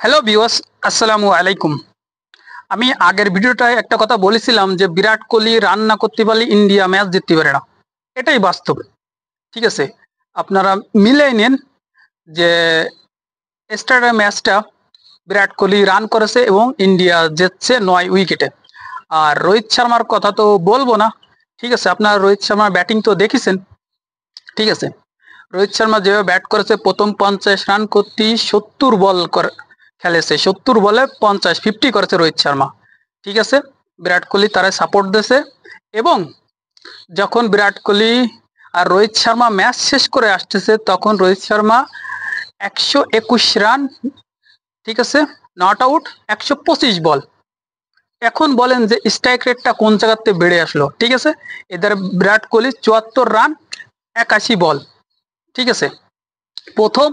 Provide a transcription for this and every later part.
Hello viewers, আসসালামু আলাইকুম। আমি আগের ভিডিওটায় একটা কথা বলেছিলাম যে বিরাট কোহলি রান না করতে পারলে ইন্ডিয়া ম্যাচ জিততে পারে না। এটাই বাস্তব। ঠিক আছে, আপনারা মিলাই নেন যে স্টার্টার ম্যাচটা বিরাট কোহলি রান করেছে এবং ইন্ডিয়া জিতছে 9 উইকেটে। আর রোহিত শর্মার কথা তো বলবো না। ঠিক আছে, আপনারা রোহিত শর্মার ব্যাটিং তো দেখেছেন। ঠিক আছে, রোহিত শর্মা যেভাবে ব্যাট করেছে, প্রথম 50 রান করতেই 70 বল খেলেছে, 70 বলে 50 করেছে রোহিত শর্মা। ঠিক আছে, বিরাট কোহলি তারা সাপোর্ট দিয়েছে এবং যখন বিরাট কোহলি আর রোহিত শর্মা ম্যাচ শেষ করে আসতেছে তখন রোহিত শর্মা 121 রান, ঠিক আছে, নট আউট, 125 বল। এখন বলেন যে স্ট্রাইক রেটটা কোন জায়গাতে বেড়ে আসলো। ঠিক আছে, এদের বিরাট কোহলি 74 রান, 81 বল। ঠিক আছে, প্রথম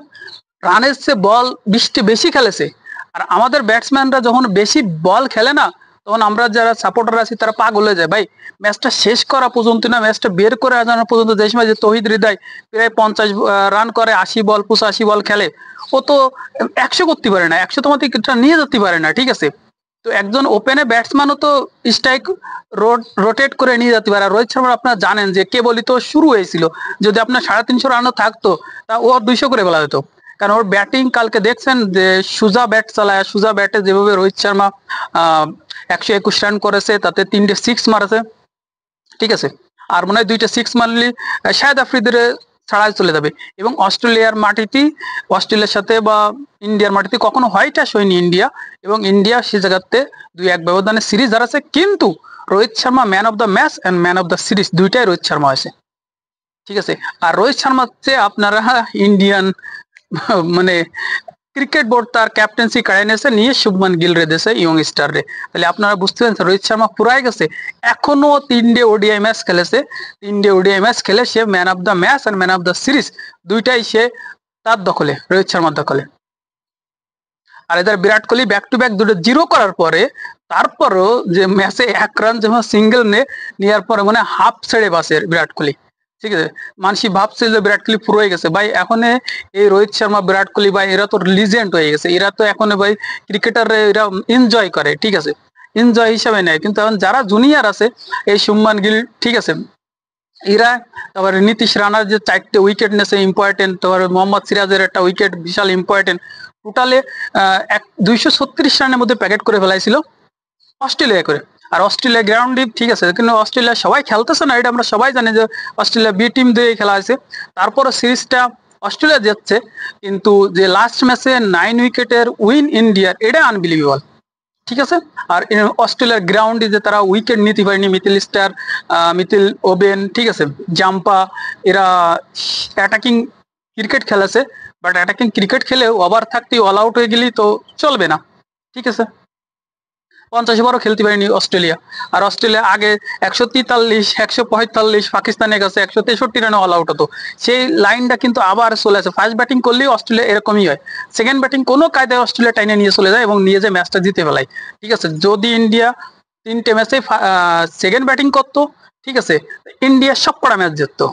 রানের চেয়ে বল 20টি বেশি খেলেছে। আর আমাদের ব্যাটসম্যানরা যখন বেশি বল খেলে না, তখন আমরা যারা সাপোর্টার আছি তারা পাগল হয়ে যায়। ভাই, ম্যাচটা শেষ করা পর্যন্ত না, ম্যাচটা বের করে আনানো পর্যন্ত, যে সময় যে তহিদ হৃদয় প্রায় 50 রান করে, 80 বল 85 বল খেলে, ও তো 100 করতে পারে না, 100 তোমাদের নিয়ে যেতে পারে না। ঠিক আছে, তো একজন ওপেনে ব্যাটসম্যানও তো স্ট্রাইক রোটেট করে নিয়ে যেতে পারে। আর রোহিত শর্মা আপনারা জানেন যে কেবলই তো শুরু হয়েছিল, যদি আপনার 350 রানও থাকতো তা ও 200 করে ফেলা হতো। কারণ ওর ব্যাটিং কালকে দেখছেন যে সোজা ব্যাট চালায়, সোজা ব্যাটে যেভাবে রোহিত শর্মা 121 রান করেছে, তাতে 3টে সিক্স মারেছে। ঠিক আছে, আর মনে হয় 2টে সিক্স মারলি শাহেদ আফ্রিদির ছাড়াই চলে যাবে। এবং অস্ট্রেলিয়ার মাটিতেই, অস্ট্রেলিয়ার সাথে বা ইন্ডিয়ার মাটিতে কখনো হোয়াইট আশ হয়নি ইন্ডিয়া, এবং ইন্ডিয়া সে জায়গাতে 2-1 ব্যবধানে সিরিজ হারাছে। কিন্তু Rohit Sharma man of the match and man of the series দুইটাই রোহিত শর্মা হয়েছে। ঠিক আছে, আর রোহিত শর্মা হচ্ছে আপনারা ইন্ডিয়ান মানে ক্রিকেট বোর্ড তার ক্যাপ্টেন্সি কাড়াই নিয়েছে, নিয়ে শুভমান গিল রে দিয়েছে ইয়ং স্টার রে। তাহলে আপনারা বুঝতে পারছেন রোহিত শর্মা পুরাই গেছে। এখনো 3ডে ওডিআই ম্যাচ খেলেছে, 3ডে ওডিআই ম্যাচ খেলে সে ম্যান অফ দ্য ম্যাচ আর ম্যান অফ দ্য সিরিজ দুইটাই সে তার দখলে, রোহিত শর্মার দখলে। আর এদের Virat Kohli back to back দুটো জিরো করার পরে, তারপরও যে ম্যাচে 1 রান যখন সিঙ্গেল নেওয়ার পরে মানে হাফ ছেড়ে বাসে বিরাট কোহলি। ঠিক আছে, মানুষই ভাবছে যে বিরাট কোহলি পুরো হয়ে গেছে। ভাই, এখন এই রোহিত শর্মা, বিরাট কোহলি ভাই, এরা তো লিজেন্ড হয়ে গেছে। এরা তো এখন ভাই ক্রিকেটার এরা এনজয় করে। ঠিক আছে, এনজয় হিসাবে নেয়। কিন্তু এখন যারা জুনিয়র আছে, এই শুভমান গিল, ঠিক আছে, এরা, তারপরে নীতিশ রানার যে 4টে উইকেট নেছে ইম্পর্টেন্ট, তারপরে মোহাম্মদ সিরাজের একটা উইকেট বিশাল ইম্পর্টেন্ট, টোটালে 236 রানের মধ্যে প্যাকেট করে ফেলাইছিল অস্ট্রেলিয়া করে। আর অস্ট্রেলিয়া গ্রাউন্ডে, ঠিক আছে, কিন্তু অস্ট্রেলিয়া সবাই খেলতেছে না, এটা আমরা সবাই জানি যে অস্ট্রেলিয়া বি টিম দিয়ে খেলা হয়েছে। তারপরে সিরিজটা অস্ট্রেলিয়া যাচ্ছে, কিন্তু যে লাস্ট ম্যাচে 9 উইকেটের উইন ইন্ডিয়ার, এটা আনবিলিভেবল। ঠিক আছে, আর অস্ট্রেলিয়ার গ্রাউন্ডে যে তারা উইকেট নিতে পারেনি, মিথিল স্টার, মিথিল ওবেন, ঠিক আছে, জাম্পা, এরা অ্যাটাকিং ক্রিকেট খেলেছে। বাট অ্যাটাকিং ক্রিকেট খেলে ওভার থাকতে অল আউট হয়ে গেলেই তো চলবে না। ঠিক আছে, 50 ওভারও খেলতে পারেনি অস্ট্রেলিয়া। আর অস্ট্রেলিয়া আগে 143, 145 পাকিস্তানের কাছে 163 রানে অল আউট হতো। সেই লাইনটা কিন্তু আবার চলে আসে। ফার্স্ট ব্যাটিং করলেই অস্ট্রেলিয়া এরকমই হয়, সেকেন্ড ব্যাটিং কোনো কায়দায় অস্ট্রেলিয়া টাইনে নিয়ে চলে যায় এবং নিয়ে যে ম্যাচটা জিতে ফেলায়। ঠিক আছে, যদি ইন্ডিয়া 3টে ম্যাচে সেকেন্ড ব্যাটিং করতো, ঠিক আছে, ইন্ডিয়া সবকটা ম্যাচ জিততো।